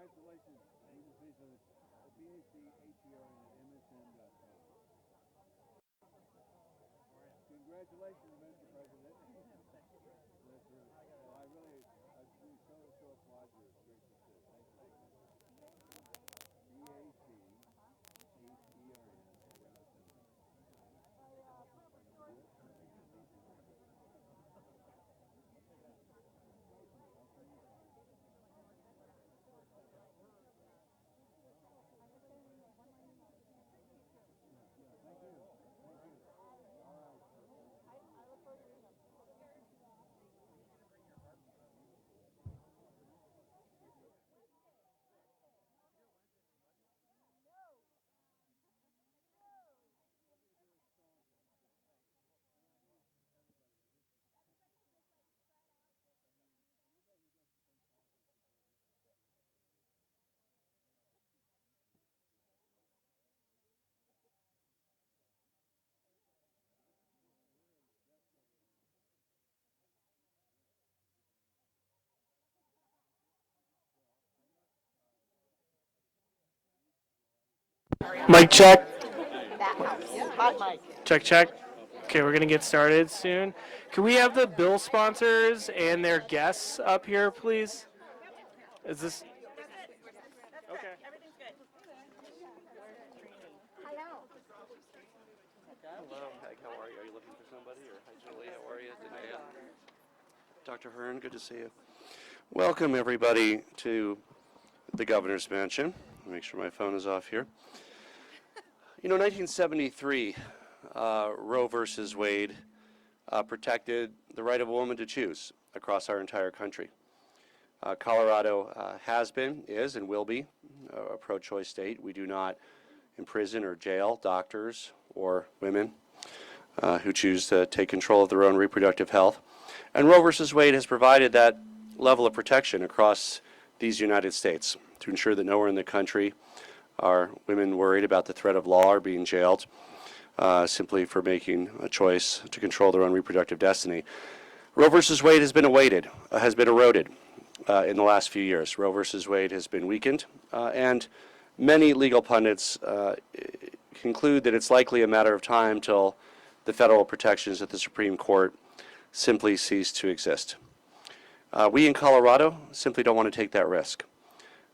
Congratulations. Congratulations, Mr. President. Well, I really so applaud your great success. Mic check. That helps. Hot mic. Check, check. Okay, we're going to get started soon. Can we have the bill sponsors and their guests up here, please? Is this... Okay. Hello. Hello. Hi, how are you? Are you looking for somebody? Or hi, Julie. How are you? Danae? Dr. Hearn, good to see you. Welcome, everybody, to the Governor's Mansion. Make sure my phone is off here. You know, 1973, Roe versus Wade protected the right of a woman to choose across our entire country. Colorado has been, is, and will be a pro-choice state. We do not imprison or jail doctors or women who choose to take control of their own reproductive health. And Roe versus Wade has provided that level of protection across these United States to ensure that nowhere in the country are women worried about the threat of law or being jailed simply for making a choice to control their own reproductive destiny. Roe versus Wade has been eroded in the last few years. Roe versus Wade has been weakened, and many legal pundits conclude that it's likely a matter of time till the federal protections at the Supreme Court simply cease to exist. We in Colorado simply don't want to take that risk.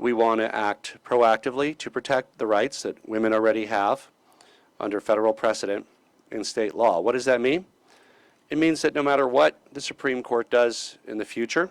We want to act proactively to protect the rights that women already have under federal precedent in state law. What does that mean? It means that no matter what the Supreme Court does in the future,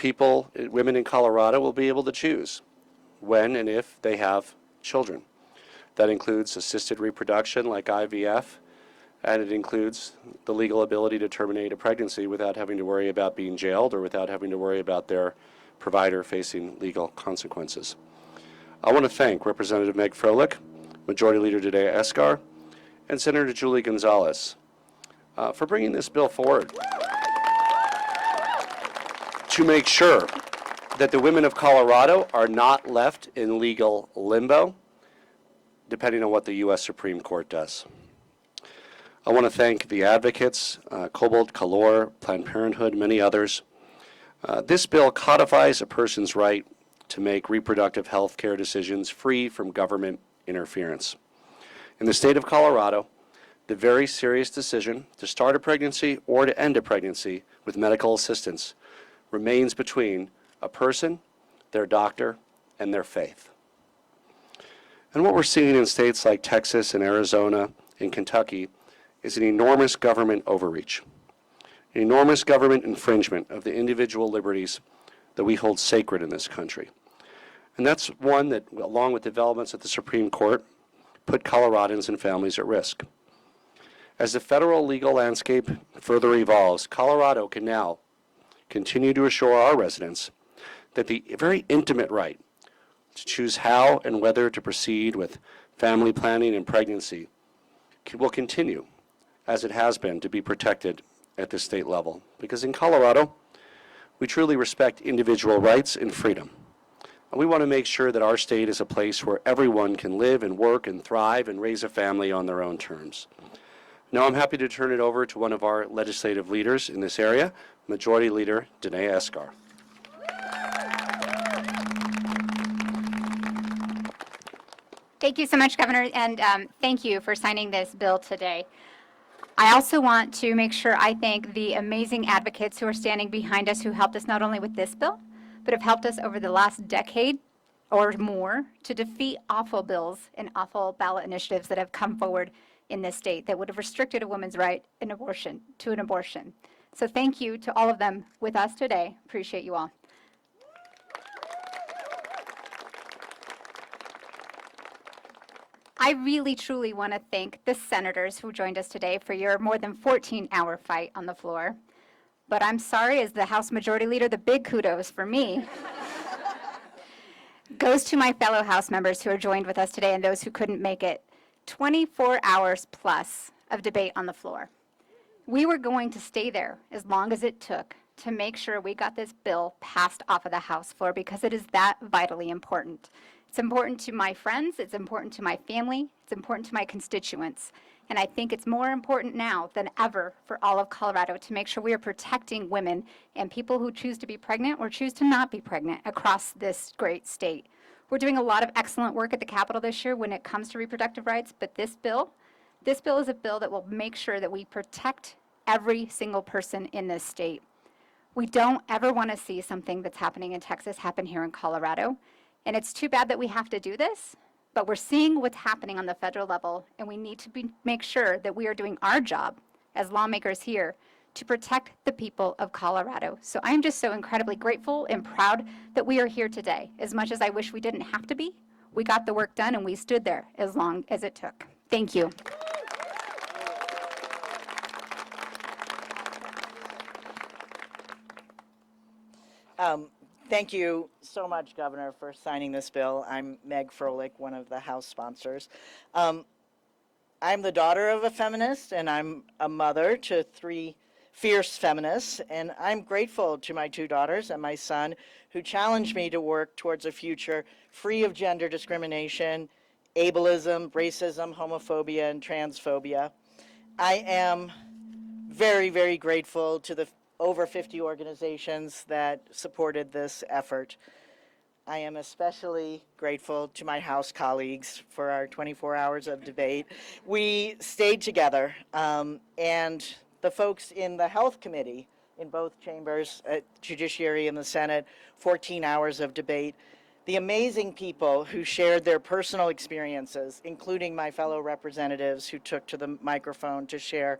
women in Colorado will be able to choose when and if they have children. That includes assisted reproduction like IVF, and it includes the legal ability to terminate a pregnancy without having to worry about being jailed or without having to worry about their provider facing legal consequences. I want to thank Representative Meg Froelich, Majority Leader Danae Escar, and Senator Julie Gonzalez for bringing this bill forward to make sure that the women of Colorado are not left in legal limbo, depending on what the U.S. Supreme Court does. I want to thank the advocates, Cobalt, Calor, Planned Parenthood, many others. This bill codifies a person's right to make reproductive health care decisions free from government interference. In the state of Colorado, the very serious decision to start a pregnancy or to end a pregnancy with medical assistance remains between a person, their doctor, and their faith. And what we're seeing in states like Texas and Arizona and Kentucky is an enormous government overreach, an enormous government infringement of the individual liberties that we hold sacred in this country. And that's one that, along with developments at the Supreme Court, put Coloradans and families at risk. As the federal legal landscape further evolves, Colorado can now continue to assure our residents that the very intimate right to choose how and whether to proceed with family planning and pregnancy will continue, as it has been, to be protected at the state level. Because in Colorado, we truly respect individual rights and freedom. And we want to make sure that our state is a place where everyone can live and work and thrive and raise a family on their own terms. Now I'm happy to turn it over to one of our legislative leaders in this area, Majority Leader Danae Escar. Thank you so much, Governor, and thank you for signing this bill today. I also want to make sure I thank the amazing advocates who are standing behind us who helped us not only with this bill, but have helped us over the last decade or more to defeat awful bills and awful ballot initiatives that have come forward in this state that would have restricted a woman's right to an abortion. So thank you to all of them with us today. Appreciate you all. I really, truly want to thank the senators who joined us today for your more than 14-hour fight on the floor. But I'm sorry, as the House Majority Leader, the big kudos for me goes to my fellow House members who are joined with us today and those who couldn't make it. 24 hours plus of debate on the floor. We were going to stay there as long as it took to make sure we got this bill passed off of the House floor because it is that vitally important. It's important to my friends, it's important to my family, it's important to my constituents. And I think it's more important now than ever for all of Colorado to make sure we are protecting women and people who choose to be pregnant or choose to not be pregnant across this great state. We're doing a lot of excellent work at the Capitol this year when it comes to reproductive rights, but this bill is a bill that will make sure that we protect every single person in this state. We don't ever want to see something that's happening in Texas happen here in Colorado. And it's too bad that we have to do this, but we're seeing what's happening on the federal level, and we need to make sure that we are doing our job as lawmakers here to protect the people of Colorado. So I'm just so incredibly grateful and proud that we are here today. As much as I wish we didn't have to be, we got the work done and we stood there as long as it took. Thank you. Thank you so much, Governor, for signing this bill. I'm Meg Froelich, one of the House sponsors. I'm the daughter of a feminist, and I'm a mother to 3 fierce feminists, and I'm grateful to my 2 daughters and my son who challenged me to work towards a future free of gender discrimination, ableism, racism, homophobia, and transphobia. I am very, very grateful to the over 50 organizations that supported this effort. I am especially grateful to my House colleagues for our 24 hours of debate. We stayed together, and the folks in the Health Committee in both chambers, Judiciary and the Senate, 14 hours of debate. The amazing people who shared their personal experiences, including my fellow representatives who took to the microphone to share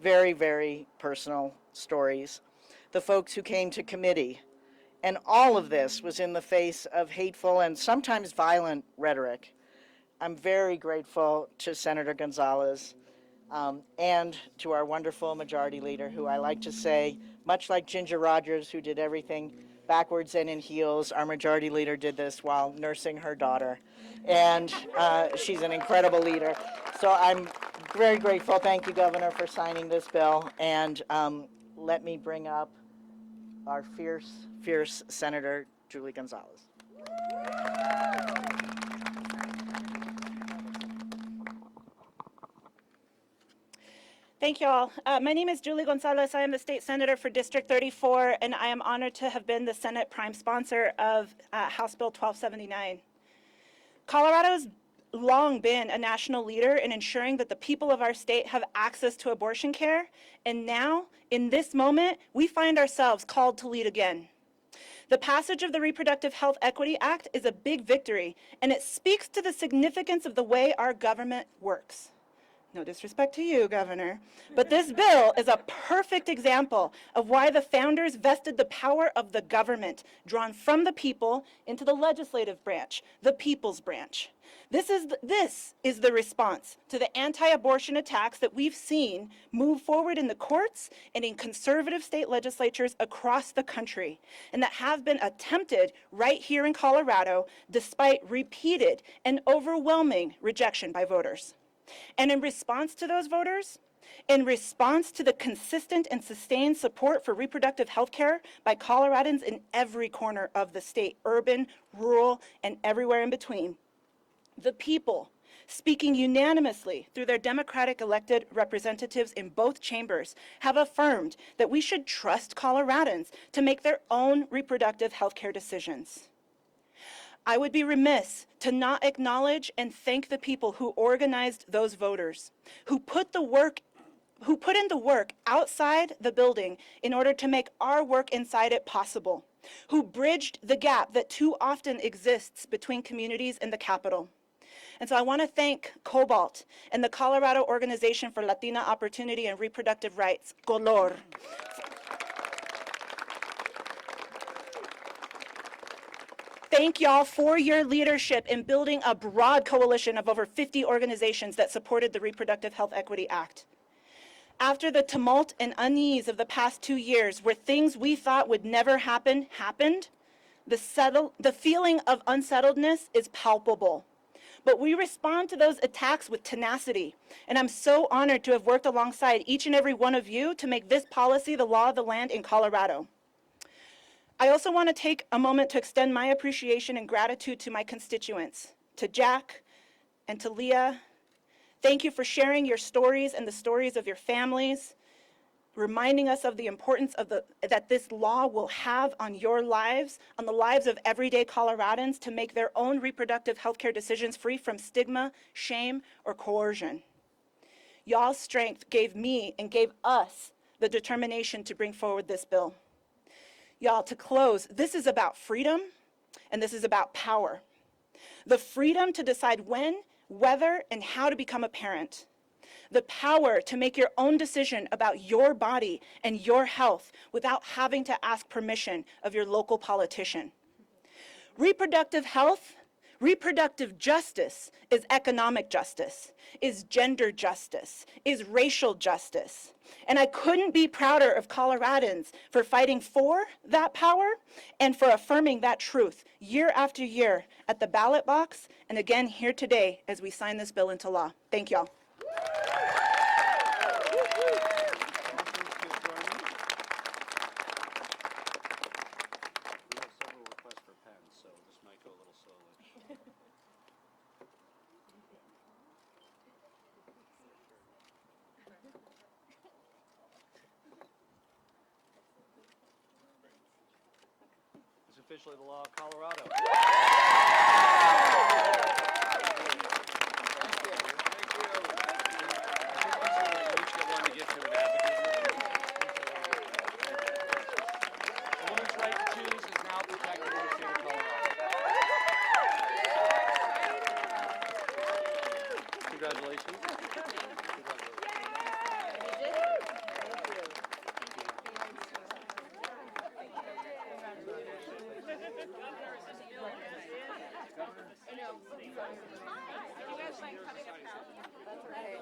very, very personal stories. The folks who came to committee. And all of this was in the face of hateful and sometimes violent rhetoric. I'm very grateful to Senator Gonzalez and to our wonderful majority leader, who I like to say, much like Ginger Rogers, who did everything backwards and in heels, our majority leader did this while nursing her daughter. And she's an incredible leader. So I'm very grateful. Thank you, Governor, for signing this bill. And let me bring up our fierce Senator Julie Gonzalez. Thank you all. My name is Julie Gonzalez. I am the state senator for District 34, and I am honored to have been the Senate prime sponsor of House Bill 1279. Colorado's long been a national leader in ensuring that the people of our state have access to abortion care, and now, in this moment, we find ourselves called to lead again. The passage of the Reproductive Health Equity Act is a big victory, and it speaks to the significance of the way our government works. No disrespect to you, Governor, but this bill is a perfect example of why the founders vested the power of the government drawn from the people into the legislative branch, the people's branch. This is the response to the anti-abortion attacks that we've seen move forward in the courts and in conservative state legislatures across the country, and that have been attempted right here in Colorado despite repeated and overwhelming rejection by voters. And in response to those voters, in response to the consistent and sustained support for reproductive health care by Coloradans in every corner of the state, urban, rural, and everywhere in between, the people, speaking unanimously through their Democratic elected representatives in both chambers, have affirmed that we should trust Coloradans to make their own reproductive health care decisions. I would be remiss to not acknowledge and thank the people who organized those voters, who put in the work outside the building in order to make our work inside it possible, who bridged the gap that too often exists between communities and the Capitol. And so I want to thank Cobalt and the Colorado Organization for Latina Opportunity and Reproductive Rights, COLOR. Thank y'all for your leadership in building a broad coalition of over 50 organizations that supported the Reproductive Health Equity Act. After the tumult and unease of the past 2 years, where things we thought would never happen, happened, the feeling of unsettledness is palpable. But we respond to those attacks with tenacity, and I'm so honored to have worked alongside each and every one of you to make this policy the law of the land in Colorado. I also want to take a moment to extend my appreciation and gratitude to my constituents, to Jack and to Leah. Thank you for sharing your stories and the stories of your families, reminding us of the importance of that this law will have on your lives, on the lives of everyday Coloradans to make their own reproductive healthcare decisions free from stigma, shame, or coercion. Y'all's strength gave me and gave us the determination to bring forward this bill. Y'all, to close, this is about freedom and this is about power. The freedom to decide when, whether, and how to become a parent. The power to make your own decision about your body and your health without having to ask permission of your local politician. Reproductive health, reproductive justice is economic justice, is gender justice, is racial justice. And I couldn't be prouder of Coloradans for fighting for that power and for affirming that truth year after year at the ballot box and again here today as we sign this bill into law. Thank y'all. It's officially the law of Colorado. A woman's right to choose is now protected in the state of Colorado. Congratulations. You guys mind coming up now? That's right.